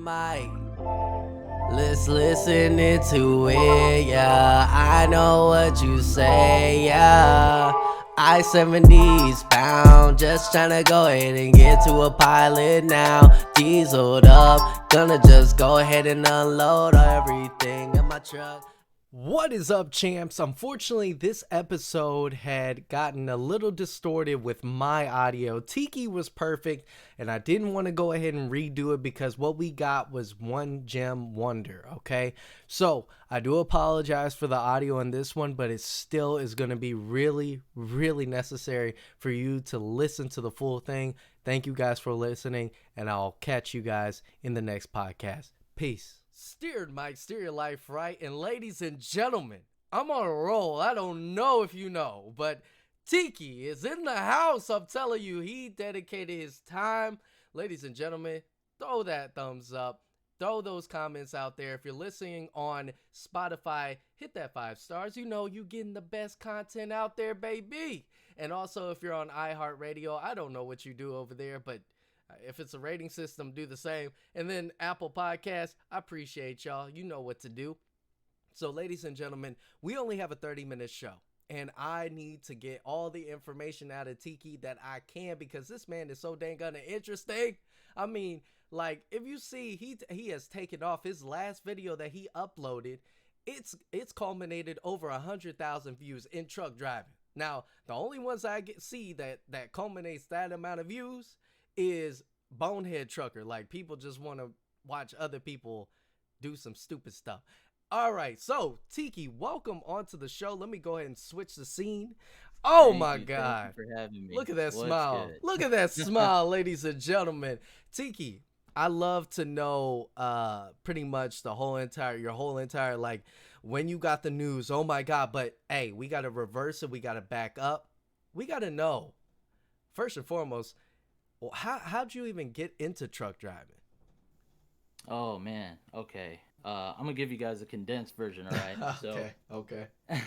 Mai. Let's listen into it, yeah. I know what you say, yeah. I 70s bound, just tryna go ahead and get to a pilot now. Dieseled up, gonna just go ahead and unload everything in my truck. What is up, champs? Unfortunately, this episode had gotten a little distorted with my audio. Tiki was perfect, and I didn't want to go ahead and redo it because what we got was one gem wonder, okay? So, I do apologize for the audio on this one, but it still is going to be really, really necessary for you to listen to the full thing. Thank you guys for listening, and I'll catch you guys in the next podcast. Peace. Steered Mike, steer your life right. And ladies and gentlemen, I'm on a roll. I don't know if you know, but Tikki is in the house. I'm telling you, he dedicated his time. Ladies and gentlemen, throw that thumbs up. Throw those comments out there. If you're listening on Spotify, hit that 5 stars. You know you getting the best content out there, baby. And also, if you're on iHeartRadio, I don't know what you do over there, but if it's a rating system, do the same. And then Apple Podcasts, I appreciate y'all. You know what to do. So, ladies and gentlemen, we only have a 30-minute show. And I need to get all the information out of Tikki that I can because this man is so dang gonna interesting. I mean, like, if you see, he has taken off his last video that he uploaded. It's culminated over 100,000 views in truck driving. Now, the only ones I see that culminates that amount of views is Bonehead Trucker. Like, people just want to watch other people do some stupid stuff. All right, so Tikki, welcome onto the show. Let me go ahead and switch the scene. Oh my Thank you God. for having me. Look at that What's smile. good? Look at that smile, ladies and gentlemen. Tikki, I love to know pretty much your whole entire like when you got the news. Oh my God, but hey, we got to reverse it. We got to back up. We got to know first and foremost, well, how'd you even get into truck driving? Oh man. Okay. I'm gonna give you guys a condensed version. All right. So, Okay, okay.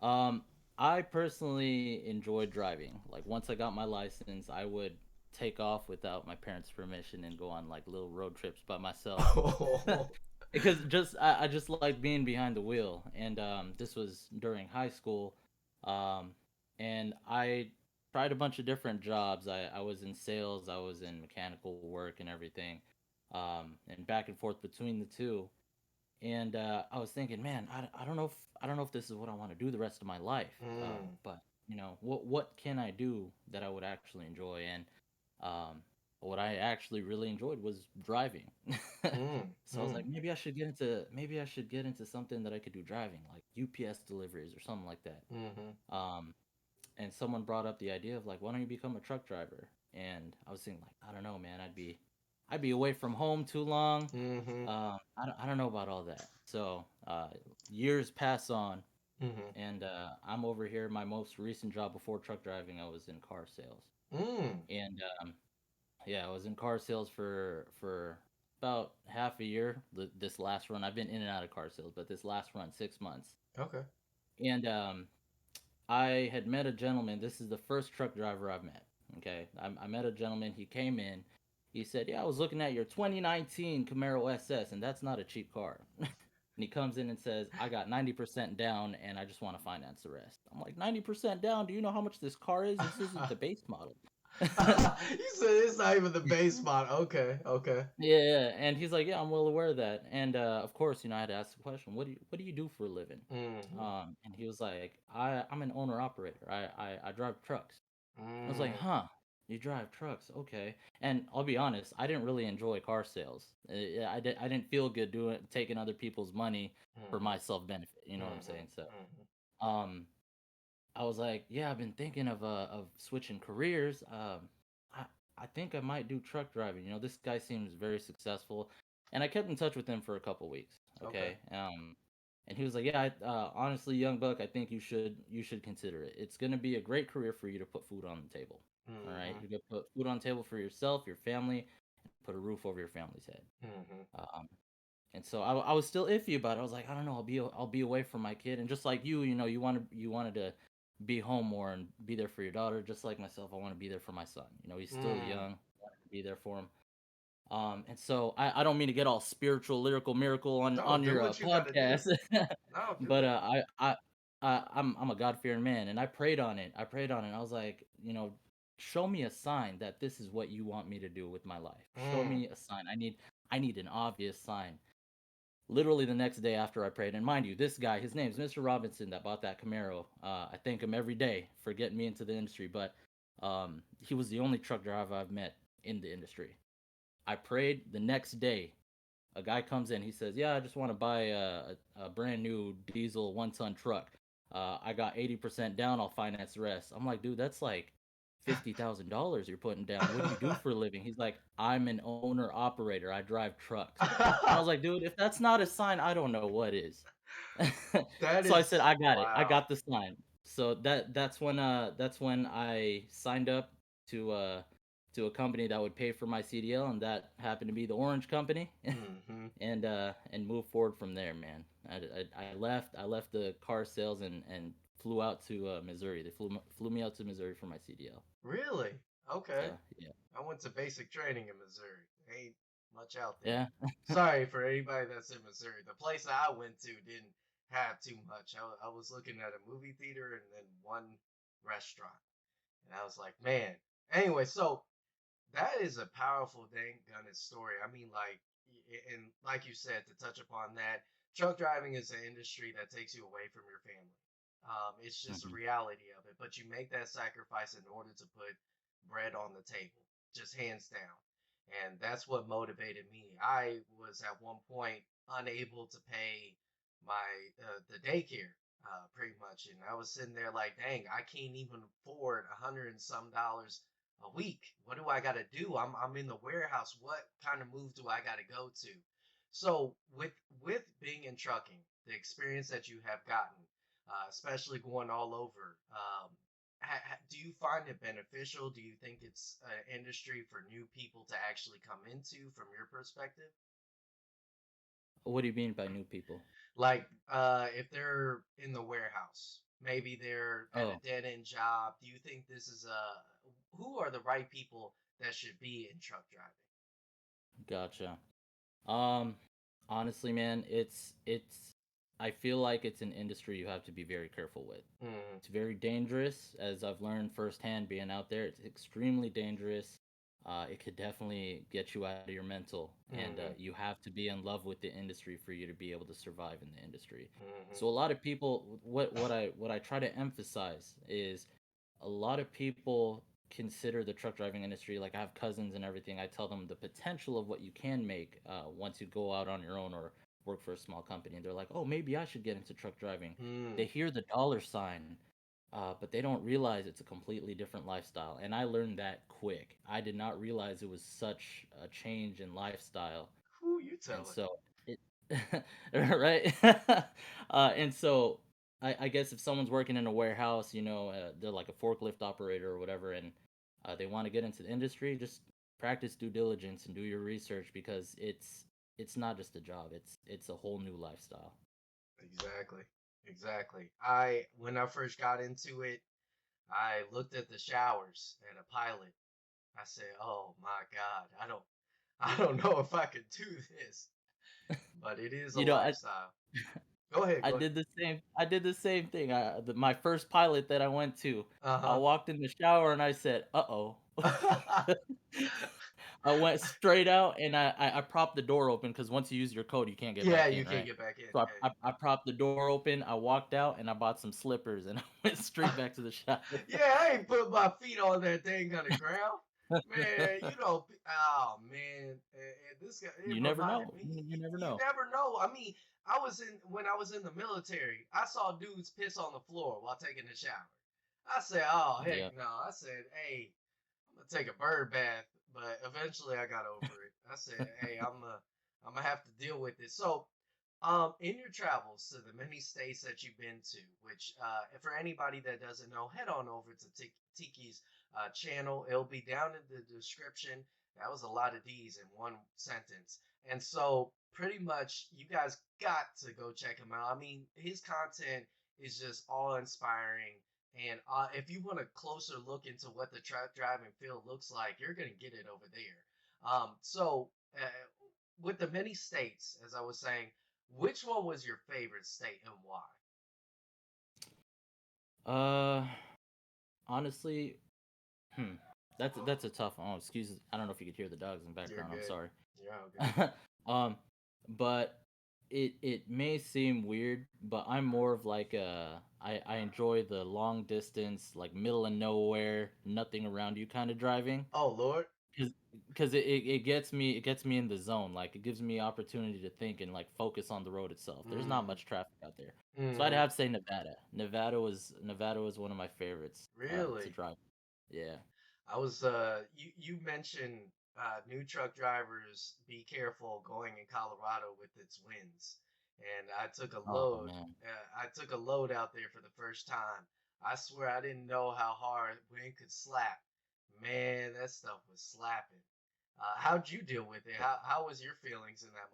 um, I personally enjoyed driving. Like once I got my license, I would take off without my parents' permission and go on like little road trips by myself. Oh, Because I just like being behind the wheel, and this was during high school, um, and I tried a bunch of different jobs. I was in sales, I was in mechanical work and everything, and back and forth between the two. And I was thinking, man, I don't know if this is what I want to do the rest of my life. mm, But what can I do that I would actually enjoy? And um, what I actually really enjoyed was driving. mm, So I was mm, like, maybe I should get into something that I could do driving, like UPS deliveries or something like that. mm-hmm, Um, and someone brought up the idea of like, why don't you become a truck driver? And I was thinking like, I don't know, man, I'd be away from home too long. mm-hmm, I don't know about all that. So years pass on, mm-hmm, and I'm over here. My most recent job before truck driving, I was in car sales, mm. and yeah, I was in car sales for about half a year. This last run, I've been in and out of car sales, but this last run, 6 months, Okay. and I had met a gentleman. This is the first truck driver I've met. Okay, I met a gentleman. He came in. He said, "Yeah, I was looking at your 2019 Camaro SS, and that's not a cheap car." And he comes in and says, "I got 90% down, and I just want to finance the rest." I'm like, 90% down? Do you know how much this car is? This isn't the base model. You said it's not even the base spot. Okay, okay. Yeah, and he's like, "Yeah, I'm well aware of that." And of course, I had to ask the question, what do you do for a living?" Mm-hmm, And he was like, I'm an owner operator. I drive trucks." I was like, mm, "Huh, you drive trucks? Okay." And I'll be honest, I didn't really enjoy car sales. I didn't feel good doing taking other people's money for mm-hmm, my self benefit. You know what I'm mm-hmm, saying? So, mm-hmm. um, I was like, "Yeah, I've been thinking of switching careers. I I think I might do truck driving. This guy seems very successful." And I kept in touch with him for a couple weeks. Okay. Okay, and he was like, "Yeah, honestly, young buck, I think you should consider it. It's gonna be a great career for you to put food on the table. All right, Mm-hmm, you're gonna put food on the table for yourself, your family, put a roof over your family's head." mm-hmm, Um, and so I was still iffy about it. I was like, I don't know, I'll be away from my kid, and just like you wanted to be home more and be there for your daughter, just like myself. I want to be there for my son. He's still mm, young. I want to be there for him. And so I don't mean to get all spiritual, lyrical, miracle No, on do your what you gotta do. podcast, No, do but it. I'm a God fearing man, and I prayed on it. I prayed on it. I was like, show me a sign that this is what you want me to do with my life. Show Mm. me a sign. I need an obvious sign. Literally the next day after I prayed, and mind you, this guy, his name's Mr. Robinson, that bought that Camaro. I thank him every day for getting me into the industry, but he was the only truck driver I've met in the industry. I prayed the next day. A guy comes in. He says, "Yeah, I just want to buy a brand new diesel 1 ton truck. I got 80% down. I'll finance the rest." I'm like, dude, that's like $50,000 you're putting down. What do you do for a living? He's like, "I'm an owner operator. I drive trucks." And I was like, dude, if that's not a sign, I don't know what is. That So I said, is I got it. I wow. got the sign. So that's when I signed up to uh to a company that would pay for my CDL, and that happened to be the Orange Company. Mhm. And move forward from there, man. I left the car sales and flew out to Missouri. They flew me out to Missouri for my CDL. Really? Okay. So yeah, I went to basic training in Missouri. Ain't much out there. yeah. Sorry for anybody that's in Missouri. The place I went to didn't have too much. I was looking at a movie theater and then one restaurant. And I was like, man. Anyway, so that is a powerful dang gunning story. I mean, like, and like you said, to touch upon that, truck driving is an industry that takes you away from your family. It's just a Mhm. reality of it. But you make that sacrifice in order to put bread on the table, just hands down. And that's what motivated me. I was at one point unable to pay my the daycare, pretty much, and I was sitting there like, dang, I can't even afford $100 and some a week. What do I got to do? I'm in the warehouse. What kind of move do I got to go to? So with being in trucking, the experience that you have gotten, especially going all over, do you find it beneficial? Do you think it's an industry for new people to actually come into from your perspective? What do you mean by new people? Like, if they're in the warehouse, maybe they're at a Oh, dead end job. Do you think this is who are the right people that should be in truck driving? gotcha. Um, Honestly, man, it's. I feel like it's an industry you have to be very careful with. Mm, It's very dangerous, as I've learned firsthand being out there. It's extremely dangerous. It could definitely get you out of your mental, and mm, you have to be in love with the industry for you to be able to survive in the industry. mm, So a lot of people, what I try to emphasize is, a lot of people consider the truck driving industry, like I have cousins and everything. I tell them the potential of what you can make once you go out on your own or work for a small company, and they're like, "Oh, maybe I should get into truck driving." They mm. hear the dollar sign, but they don't realize it's a completely different lifestyle. And I learned that quick. I did not realize it was such a change in lifestyle. Who you And telling? so it right? And so I guess if someone's working in a warehouse, they're like a forklift operator or whatever, and they want to get into the industry, just practice due diligence and do your research, because it's not just a job. It's a whole new lifestyle. Exactly. Exactly. I when I first got into it, I looked at the showers at a pilot. I said, "Oh my God, I don't know if I could do this." But it is a You know, I lifestyle. Go ahead, I go ahead. did the same. I did the same thing. My first pilot that I went to, I Uh-huh. walked in the shower and I said, "Uh-oh." I went straight out, and I propped the door open, because once you use your code, you can't get Yeah, back you in, can't right? get back in. So Yeah. I propped the door open. I walked out and I bought some slippers, and I went straight back to the shower. Yeah, I ain't put my feet on that thing on the ground. Man, oh man, this guy, it You never reminded know. me. You never You know. never know. I mean, when I was in the military, I saw dudes piss on the floor while taking a shower. I said, oh heck Yeah. no. I said, hey, I'm gonna take a bird bath, but eventually I got over it. I said, hey, I'm gonna have to deal with it. So, in your travels to the many states that you've been to, which, for anybody that doesn't know, head on over to Tiki's channel. It'll be down in the description. That was a lot of D's in one sentence. And so, pretty much, you guys got to go check him out. I mean, his content is just all inspiring. And if you want a closer look into what the truck driving field looks like, you're going to get it over there. So, with the many states, as I was saying, which one was your favorite state and why? Uh, honestly, hmm, that's a tough one. Oh, excuse. I don't know if you could hear the dogs in the You're background. I'm good. sorry. You're all good. um, but it may seem weird, but I'm more of like I enjoy the long distance, like middle of nowhere, nothing around you kind of driving. Oh Lord. Because it gets me in the zone. Like it gives me opportunity to think and like focus on the road itself. There's not Mm, much traffic out there, so I'd hmm. have to say Nevada. Nevada was one of my favorites to Really? drive. Yeah. I was you mentioned new truck drivers be careful going in Colorado with its winds. And Oh man. I took a load out there for the first time. I swear I didn't know how hard wind could slap. Man, that stuff was slapping. How'd you deal with it? How was your feelings in that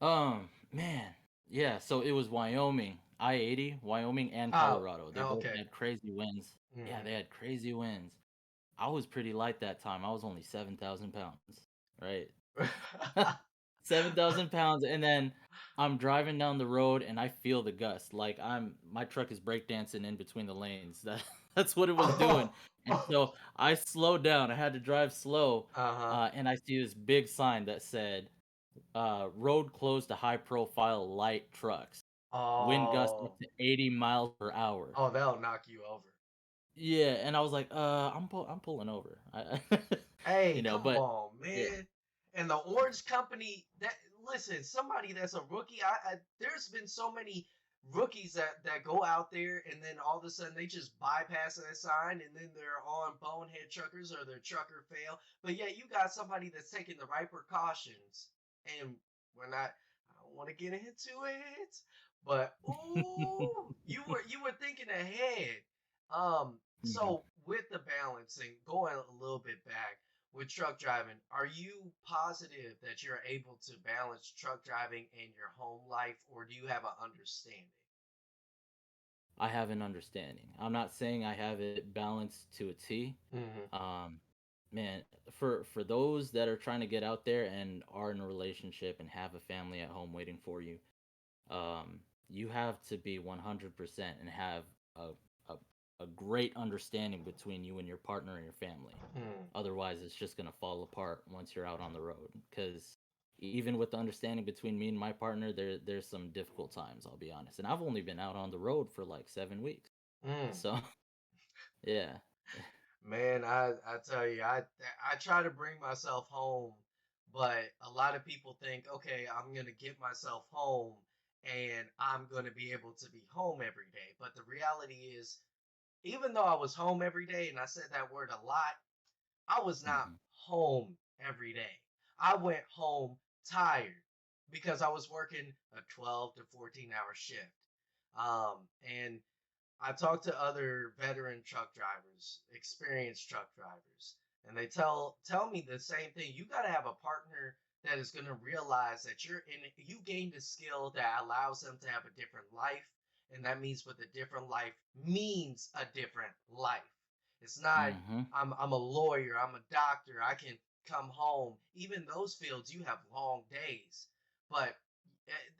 moment? Man. Yeah. So it was Wyoming, I-80, Wyoming and Oh, Colorado. They both okay. had crazy winds. Yeah, they Hmm. had crazy winds. I was pretty light that time. I was only 7,000 pounds. Right. 7,000 pounds, and then I'm driving down the road and I feel the gust. Like my truck is breakdancing in between the lanes. That's what it was doing. Oh, And so I slowed down. I had to drive slow, uh-huh. and I see this big sign that said, "Road closed to high profile light trucks. Wind gusts up Oh, to 80 miles per hour." oh, that'll knock you over. Yeah, and I was like, I'm pulling over." Hey, come But on, yeah. man. And the Orange Company, that listen, somebody that's a rookie, there's been so many rookies that go out there and then all of a sudden they just bypass that sign and then they're on bonehead truckers or their trucker fail. But yeah, you got somebody that's taking the right precautions. And we're not I don't want to get into it, but ooh, you were thinking ahead. Mhm. So with the balancing, going a little bit back with truck driving, are you positive that you're able to balance truck driving and your home life, or do you have an understanding? I have an understanding. I'm not saying I have it balanced to a T. Hmm. Um, Man, for those that are trying to get out there and are in a relationship and have a family at home waiting for you, um, you have to be 100% and have a, a a great understanding between you and your partner and your family. Hmm. Otherwise, it's just gonna fall apart once you're out on the road. Because even with the understanding between me and my partner, there's some difficult times. I'll be honest, and I've only been out on the road for like 7 weeks. Mm. So yeah. Man, I tell you, I try to bring myself home, but a lot of people think, okay, I'm gonna get myself home and I'm gonna be able to be home every day. But the reality is, even though I was home every day, and I said that word a lot, I was not Hmm. home every day. I went home tired because I was working a 12 to 14-hour shift. And I talk to other veteran truck drivers, experienced truck drivers, and they tell me the same thing. You got to have a partner that is going to realize that you gained a skill that allows them to have a different life, and that means with a different life means a different life. It's not Hmm. I'm a lawyer, I'm a doctor, I can come home. Even those fields you have long days. But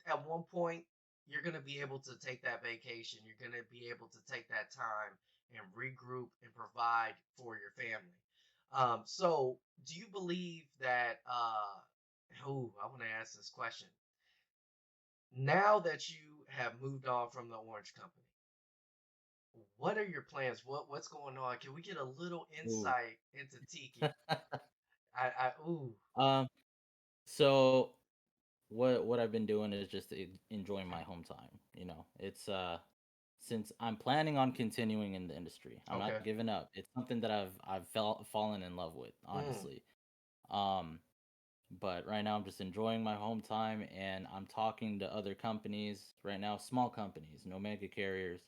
at one point you're going to be able to take that vacation. You're going to be able to take that time and regroup and provide for your family. So, do you believe that? I want to ask this question. Now that you have moved on from the Orange Company, what are your plans? What's going on? Can we get a little Ooh. insight into Tiki? Ooh. um. So what I've been doing is just enjoying my home time. It's since I'm planning on continuing in the industry, I'm not Okay. giving up. It's something that I've fallen in love with, Mm, honestly. Um, but right now I'm just enjoying my home time, and I'm talking to other companies right now, small companies, no mega carriers,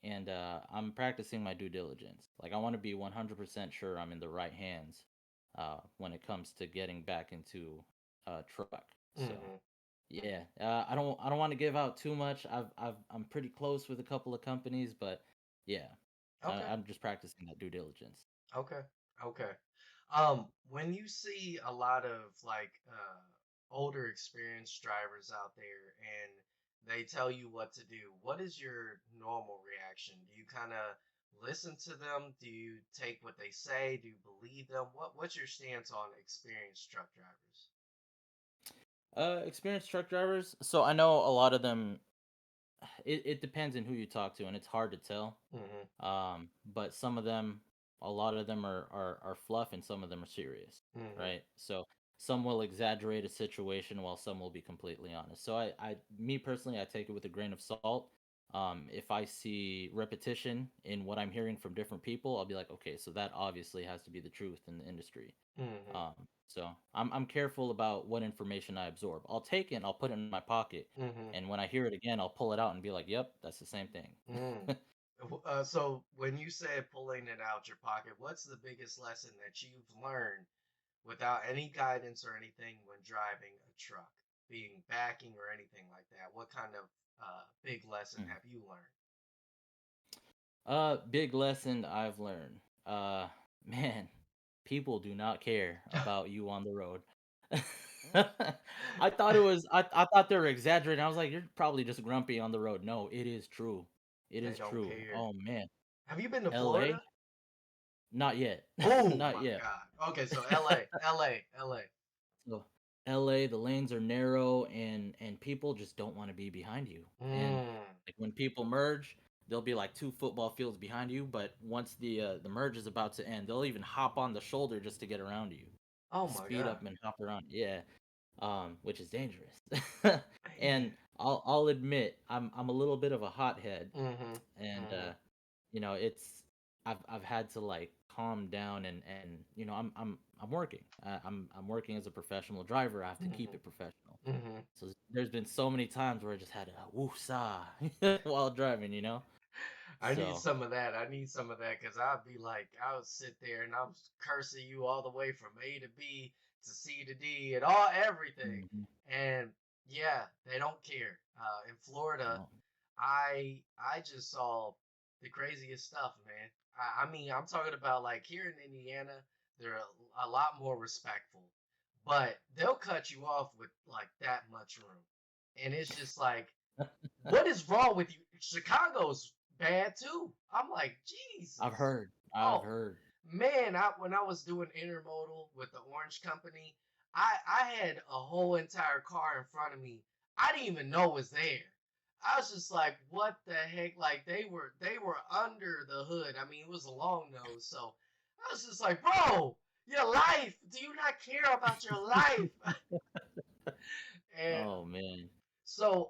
and I'm practicing my due diligence. Like I want to be 100% sure I'm in the right hands when it comes to getting back into a truck. So. hmm. Yeah, I don't want to give out too much. I'm pretty close with a couple of companies, but yeah, Okay. I'm just practicing that due diligence. Okay. Okay. When you see a lot of like older experienced drivers out there and they tell you what to do, what is your normal reaction? Do you kind of listen to them? Do you take what they say? Do you believe them? What's your stance on experienced truck drivers? Experienced truck drivers. So I know a lot of them. It depends on who you talk to, and it's hard to tell. Hmm. But some of them, a lot of them are fluff, and some of them are serious, Hmm. right? So some will exaggerate a situation, while some will be completely honest. So me personally, I take it with a grain of salt. If I see repetition in what I'm hearing from different people, I'll be like, okay, so that obviously has to be the truth in the industry. Hmm. So I'm careful about what information I absorb. I'll take it and I'll put it in my pocket, Hmm. and when I hear it again, I'll pull it out and be like, "Yep, that's the same thing." Mm. So when you said pulling it out your pocket, what's the biggest lesson that you've learned without any guidance or anything when driving a truck, being backing or anything like that? What kind of big lesson Mm. have you learned? Big lesson I've learned. Man, people do not care about you on the road. I thought they were exaggerating. I was like, "You're probably just grumpy on the road." No, it is true. It They is don't true. care. Oh man, Have you been to LA? Florida? Not yet. Oh Not my yet. God. Okay, so LA, LA, LA. So LA, the lanes are narrow, and people just don't want to be behind you. And Mm. like when people merge, there'll be like two football fields behind you, but once the merge is about to end, they'll even hop on the shoulder just to get around you. Oh my Speed up God. and hop around. Yeah. Which is dangerous. Man. And I'll admit I'm a little bit of a hothead, Mm-hmm. and Mm-hmm. it's I've had to like calm down, and I'm working. I'm working as a professional driver. I have to keep Mm-hmm. it professional. Mm-hmm. So there's been so many times where I just had to woosah while driving. I need So some of that. I need some of that because I'd be like, I would sit there and I'm cursing you all the way from A to B to C to D and all everything. mhm, And yeah, they don't care. In Florida, no, I just saw the craziest stuff, man. I mean, I'm talking about like here in Indiana, they're a lot more respectful, but they'll cut you off with like that much room. And it's just like, what is wrong with you? Chicago's bad too. I'm like, I've Jesus. heard. I've Oh heard. man, when I was doing intermodal with the Orange Company, I had a whole entire car in front of me. I didn't even know was there. I was just like, what the heck? Like they were under the hood. I mean, it was a long nose, so I was just like, bro, your life. Do you not care about your life? And Oh man. so,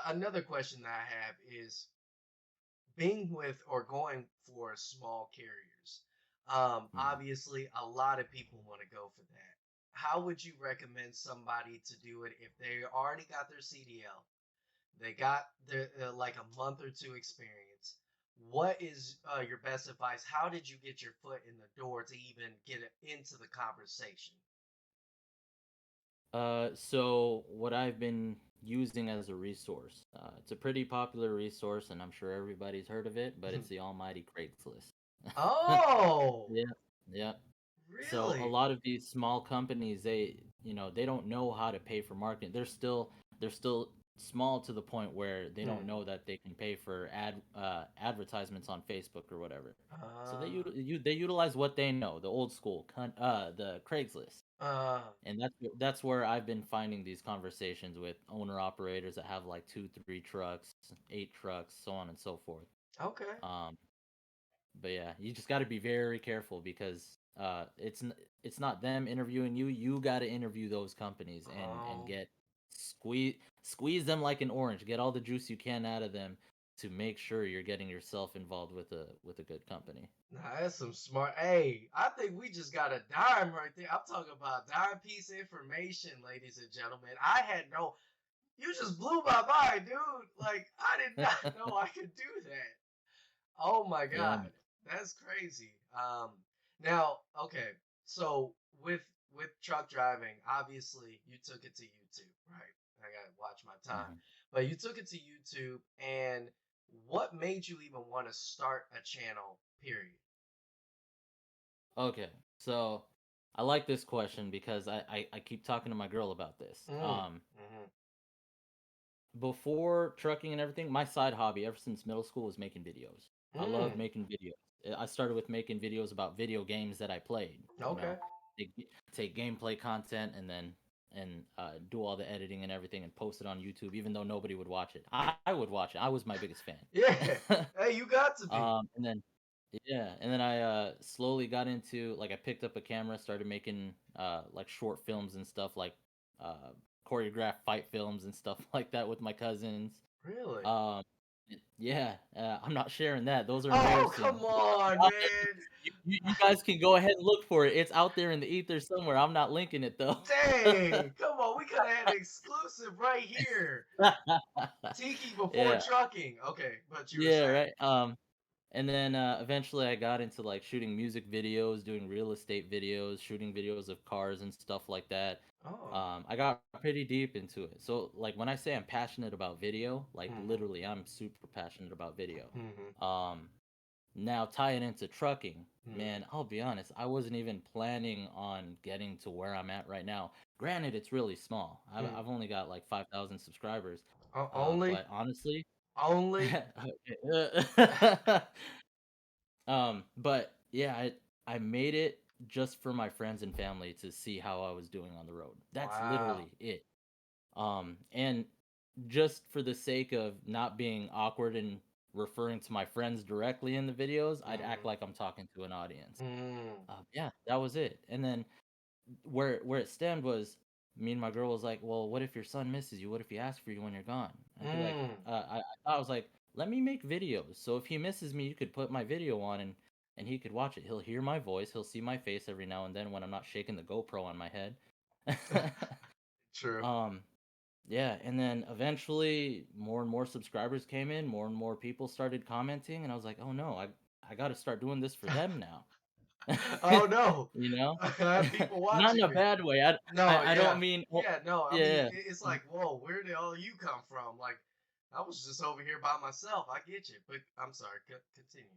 another question that I have is being with or going for small carriers. Mhm. Obviously, a lot of people want to go for that. How would you recommend somebody to do it if they already got their CDL? They got their like a month or two experience. What is your best advice? How did you get your foot in the door to even get it into the conversation? So what I've been using as a resource, it's a pretty popular resource, and I'm sure everybody's heard of it, but it's the almighty Craigslist. Oh, Yeah, yeah. So a really? lot of these small companies, they don't know how to pay for marketing. They're still small to the point where they don't Hmm. know that they can pay for advertisements on Facebook or whatever. So Uh, they utilize what they know, the old school, the Craigslist. uh, And that's where I've been finding these conversations with owner operators that have like 2, 3 trucks, 8 trucks, so on and so forth. okay. Um, but yeah, you just got to be very careful because it's not them interviewing you. You got to interview those companies and Oh, get squeeze them like an orange. Get all the juice you can out of them to make sure you're getting yourself involved with a good company. nah, that's some smart. Hey, I think we just got a dime right there. I'm talking about dime piece information, ladies and gentlemen. I had no, you just blew my mind, dude. Like, I did not know I could do that. Oh my Yeah. God, that's crazy. Now, okay, so with truck driving, obviously you took it to YouTube, right? I gotta watch my time, Mhm. but you took it to YouTube, and what made you even want to start a channel? Period. Okay. So I like this question because I keep talking to my girl about this. Mm. Mhm. Before trucking and everything, my side hobby ever since middle school was making videos. I love Mm. making videos. I started with making videos about video games that I played. You Okay. know, take, take gameplay content and then do all the editing and everything and post it on YouTube, even though nobody would watch it. I would watch it. I was my biggest Yeah. fan. Hey, you got to be. And then yeah, and then I slowly got into like I picked up a camera, started making like short films and stuff like uh choreographed fight films and stuff like that with my cousins. Really? Um yeah, I'm not sharing that. Those are Oh, embarrassing. come on, Out man. there- you guys can go ahead and look for it. It's out there in the ether somewhere. I'm not linking it though. Dang. Come on. We could have had an exclusive right here. Tiki before Yeah, trucking. Okay, but you were yeah, saying. right. And then eventually I got into like shooting music videos, doing real estate videos, shooting videos of cars and stuff like that. Oh. I got pretty deep into it. So like when I say I'm passionate about video, like Mhm. literally I'm super passionate about video. Mhm. Um, Now tying into trucking, Mhm. man, I'll be honest, I wasn't even planning on getting to where I'm at right now. Granted, it's really small. I've, Mhm. I've only got like 5,000 subscribers. Only. But honestly, Only. but yeah, I made it just for my friends and family to see how I was doing on the road. That's Wow. literally it. And just for the sake of not being awkward and referring to my friends directly in the videos, I'd act Mhm. like I'm talking to an audience. Mm. Yeah, that was it. And then where it stemmed was me and my girl was like, well, what if your son misses you? What if he asks for you when you're gone? And I'd be like, Mm. I was like, let me make videos. So if he misses me, you could put my video on and he could watch it. He'll hear my voice. He'll see my face every now and then when I'm not shaking the GoPro on my head. True. um, yeah, and then eventually more and more subscribers came in, more and more people started commenting, and I was like, oh no, I got to start doing this for them now. Oh no. You know, I have people not in watching a me. bad way. No, I don't yeah. mean, oh, Yeah, no. I mean, yeah, it's like, whoa, where did all you come from? Like, I was just over here by myself. I get you, but I'm sorry. Continue.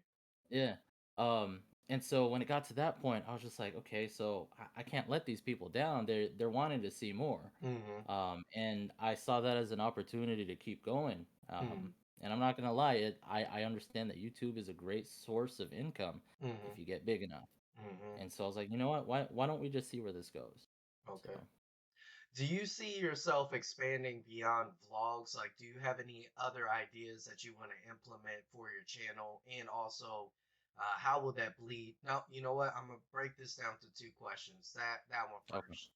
yeah. Um, and so when it got to that point, I was just like, okay, so I can't let these people down. They're wanting to see more. Mhm. And I saw that as an opportunity to keep going. Mhm. And I'm not gonna lie, I understand that YouTube is a great source of income Mhm. if you get big enough. Mhm. And so I was like, you know what? Why don't we just see where this goes? Okay. So Do you see yourself expanding beyond vlogs? Like, do you have any other ideas that you want to implement for your channel? And also, how will that bleed? Now, you know what? I'm gonna break this down to two questions. That one okay. first.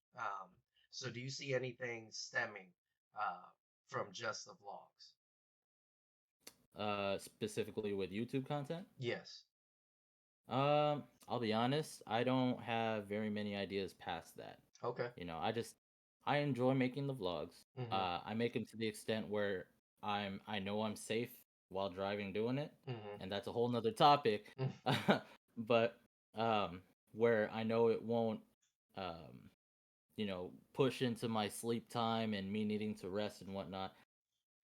So do you see anything stemming from just the vlogs? Specifically with YouTube content. Yes. I'll be honest, I don't have very many ideas past that. Okay. You know, I enjoy making the vlogs. Mm-hmm. I make them to the extent where I know I'm safe while driving doing it, Mm-hmm. and that's a whole nother topic. But where I know it won't um push into my sleep time and me needing to rest and whatnot.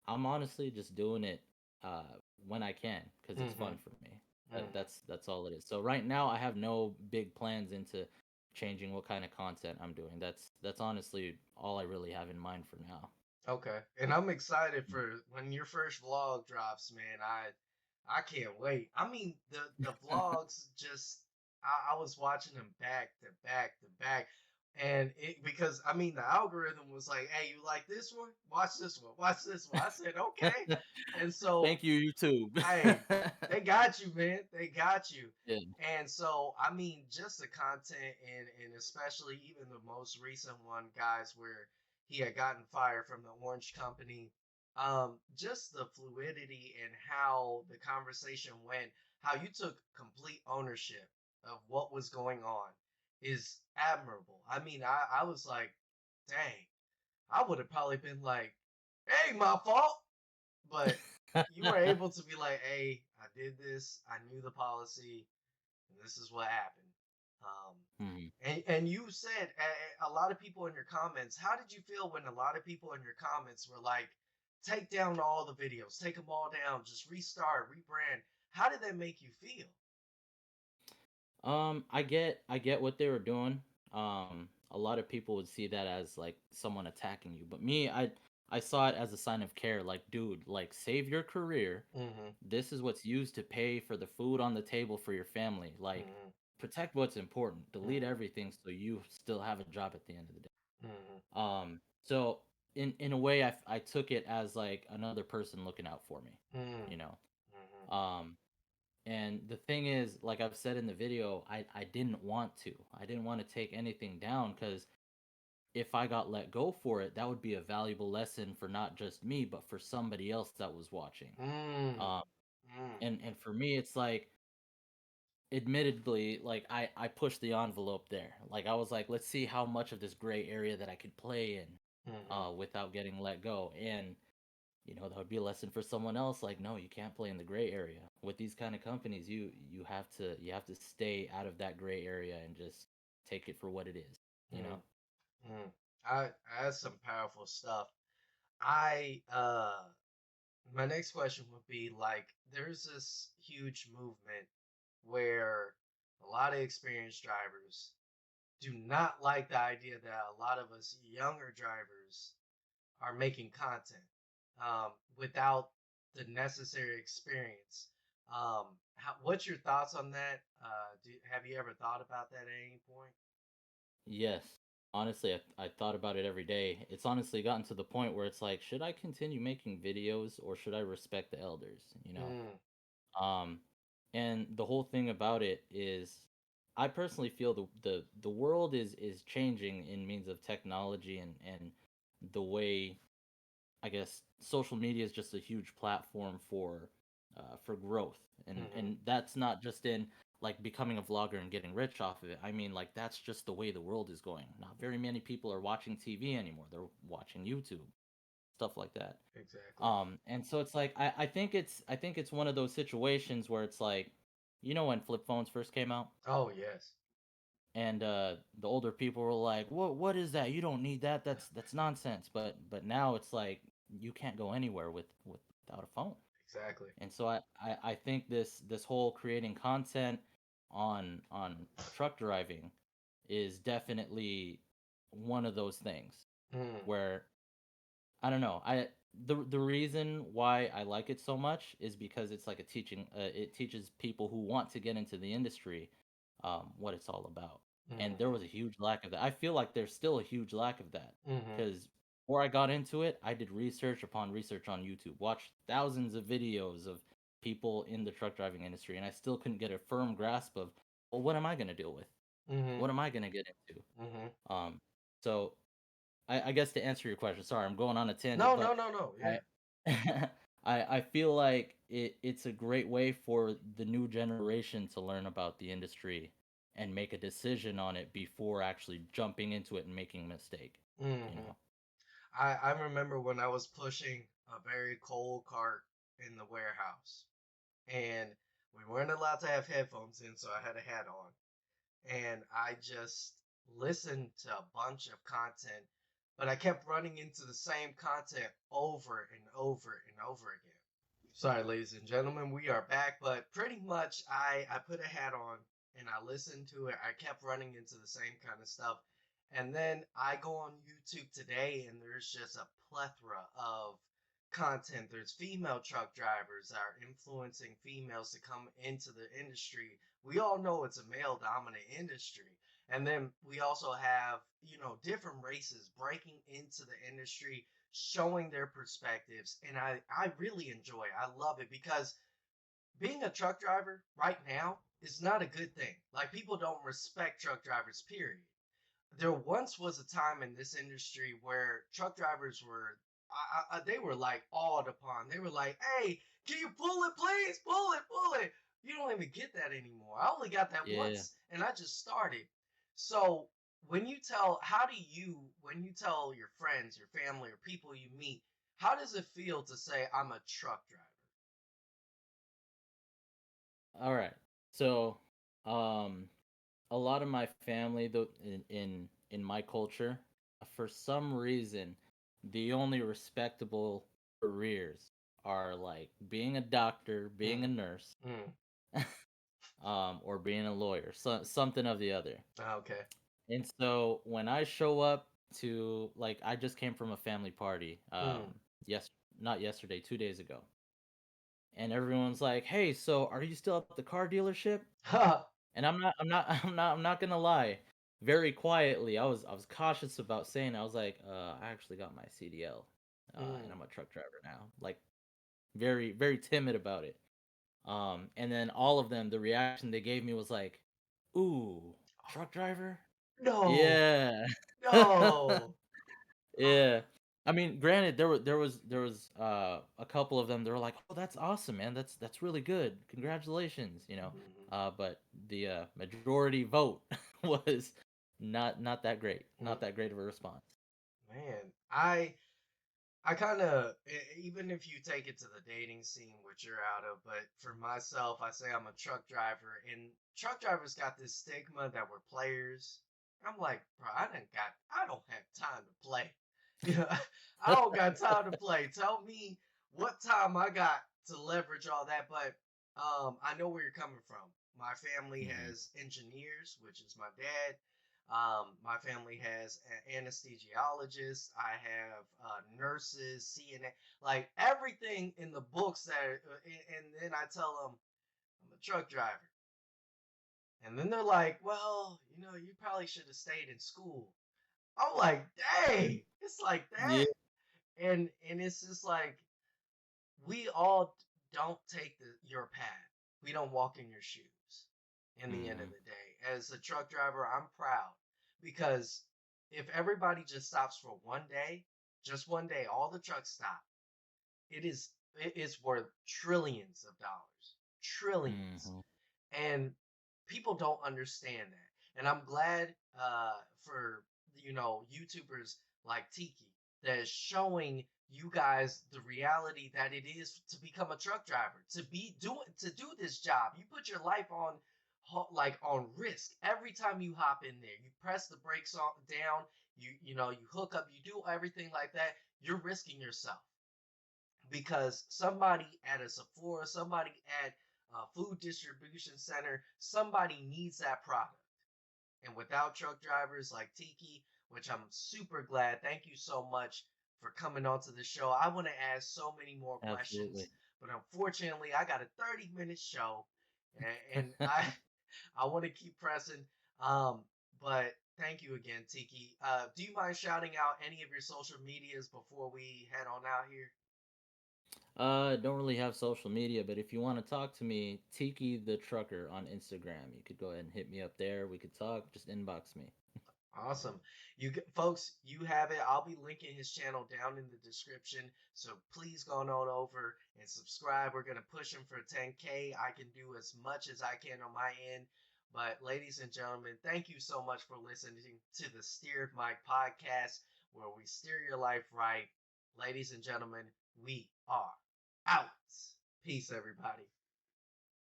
I'm honestly just doing it uh when I can because it's Mm-hmm. fun for me. Mm-hmm. That's all it is. So right now I have no big plans into changing what kind of content I'm doing. That's honestly all I really have in mind for now. Okay. And I'm excited for when your first vlog drops, man. I can't wait. I mean, the vlogs just I was watching them back to back to back. And it because I mean the algorithm was like, hey, you like this one? Watch this one, watch this one. I said, okay. And so Thank you, YouTube. hey, they got you, man. They got you. Yeah. And so, I mean, just the content and especially even the most recent one, guys, where he had gotten fired from the Orange Company. Just the fluidity and how the conversation went, how you took complete ownership of what was going on is admirable. I mean, I was like, dang, I would have probably been like, hey, my fault. But you were able to be like, "Hey, I did this. I knew the policy, and this is what happened." Um, Mhm. and you said a lot of people in your comments. How did you feel when a lot of people in your comments were like, "Take down all the videos, take them all down, just restart, rebrand"? How did that make you feel? I get what they were doing. A lot of people would see that as like someone attacking you, but me, I saw it as a sign of care. Like, dude, like save your career. Mhm. This is what's used to pay for the food on the table for your family. Like, Mhm. protect what's important. Delete Mhm. everything so you still have a job at the end of the day. Mhm. So in a way, I took it as like another person looking out for me, Mhm. you know. Mhm. Um, and the thing is, like I've said in the video, I didn't want to. I didn't want to take anything down because if I got let go for it, that would be a valuable lesson for not just me, but for somebody else that was watching. Mm. Um, Mm. and for me, it's like, admittedly, like I pushed the envelope there. Like I was like, let's see how much of this gray area that I could play in, Mhm. without getting let go. And that would be a lesson for someone else. Like, no, you can't play in the gray area with these kind of companies. You have to stay out of that gray area and just take it for what it is. You Mm. know? Mm. That's some powerful stuff. I My next question would be like there's this huge movement where a lot of experienced drivers do not like the idea that a lot of us younger drivers are making content without the necessary experience. What's your thoughts on that? Have you ever thought about that at any point? Yes. Honestly, I thought about it every day. It's honestly gotten to the point where it's like, should I continue making videos or should I respect the elders? Mm, Um, and the whole thing about it is, I personally feel the world is changing in means of technology and the way, I guess, social media is just a huge platform for growth, mm-hmm, and that's not just in like becoming a vlogger and getting rich off of it. I mean, like that's just the way the world is going. Not very many people are watching TV anymore. They're watching YouTube, stuff like that. exactly. And so it's like I think it's one of those situations where it's like, when flip phones first came out, Oh yes. and the older people were like, what is that? You don't need that. That's nonsense. But now it's like you can't go anywhere without a phone. Exactly. And so I think this whole creating content on truck driving is definitely one of those things Mm, where I don't know. The reason why I like it so much is because it's like a teaching. It teaches people who want to get into the industry, what it's all about. And there mm-hmm, was a huge lack of that. I feel like there's still a huge lack of that mm-hmm, because before I got into it, I did research upon research on YouTube, watched thousands of videos of people in the truck driving industry, and I still couldn't get a firm grasp of, well, what am I going to deal with? mm-hmm, What am I going to get into? mm-hmm. So I guess to answer your question, sorry, I'm going on a tangent, No, no, but no, no. Yeah. I I feel like it's a great way for the new generation to learn about the industry and make a decision on it before actually jumping into it and making a mistake, you Mm-hmm. know? I remember when I was pushing a very cold cart in the warehouse, and we weren't allowed to have headphones in, so I had a hat on, and I just listened to a bunch of content, but I kept running into the same content over and over and over again. Sorry, ladies and gentlemen, we are back, but pretty much I put a hat on and I listened to it. I kept running into the same kind of stuff. And then I go on YouTube today and there's just a plethora of content. There's female truck drivers that are influencing females to come into the industry. We all know it's a male dominant industry. And then we also have, different races breaking into the industry, showing their perspectives, and I really enjoy it. I love it because being a truck driver right now is not a good thing. Like, people don't respect truck drivers, period. There once was a time in this industry where truck drivers were they were like awed upon. They were like, "Hey, can you pull it, please? Pull it." You don't even get that anymore. I only got that Yeah. once, and I just started. So when you tell your friends, your family, or people you meet, how does it feel to say I'm a truck driver? All right. So, um a lot of my family, though, in my culture, for some reason, the only respectable careers are like being a doctor, being a Mm, nurse. mm, or being a lawyer, something of the other. Okay. And so when I show up to, like, I just came from a family party, Mm. yes, not yesterday, 2 days ago, and everyone's like, "Hey, so are you still at the car dealership?" And I'm not gonna lie. Very quietly, I was cautious about saying. I was like, I actually got my CDL, and Mm. I'm a truck driver now. Like, very very timid about it. And then all of them, the reaction they gave me was like, "Ooh, truck driver." No, Yeah. no. Oh, Yeah. I mean, granted, there was a couple of them. They were like, "Oh, that's awesome, man. That's really good. Congratulations." mhm. But the majority vote was not that great. Mm. Not that great of a response. Man, I kind of, even if you take it to the dating scene, which you're out of, but for myself, I say I'm a truck driver, and truck drivers got this stigma that we're players. I'm like, bro, I don't have time to play. Yeah, I don't got time to play. Tell me what time I got to leverage all that. But I know where you're coming from. My family Hmm. has engineers, which is my dad. My family has anesthesiologists. I have nurses, CNA, like everything in the books that. And then I tell them I'm a truck driver, and then they're like, "Well, you probably should have stayed in school." I'm like, "Dang, it's like Yeah. that," and it's just like we all don't take your path. We don't walk in your shoes. In the end of Hmm. the day, as a truck driver, I'm proud because if everybody just stops for one day, just one day, all the trucks stop. It is worth trillions of dollars, trillions, Hmm. and people don't understand that. And I'm glad for YouTubers like Tiki that is showing you guys the reality that it is to become a truck driver, to do this job. You put your life on like on risk every time you hop in there. You press the brakes on down. You hook up. You do everything like that. You're risking yourself because somebody at a Sephora, somebody at a food distribution center, somebody needs that product. And without truck drivers like Tiki, which I'm super glad, thank you so much for coming onto the show. I want to ask so many more questions, Absolutely. but unfortunately, I got a 30-minute show, and I want to keep pressing. Um, but thank you again, Tiki. Do you mind shouting out any of your social medias before we head on out here? Don't really have social media, but if you want to talk to me, Tiki the Trucker on Instagram, you could go ahead and hit me up there. We could talk. Just inbox me. Awesome. Folks, you have it. I'll be linking his channel down in the description. So please go on over and subscribe. We're going to push him for 10K. I can do as much as I can on my end. But ladies and gentlemen, thank you so much for listening to the Steered Mike podcast, where we steer your life right. Ladies and gentlemen, we are out. Peace, everybody.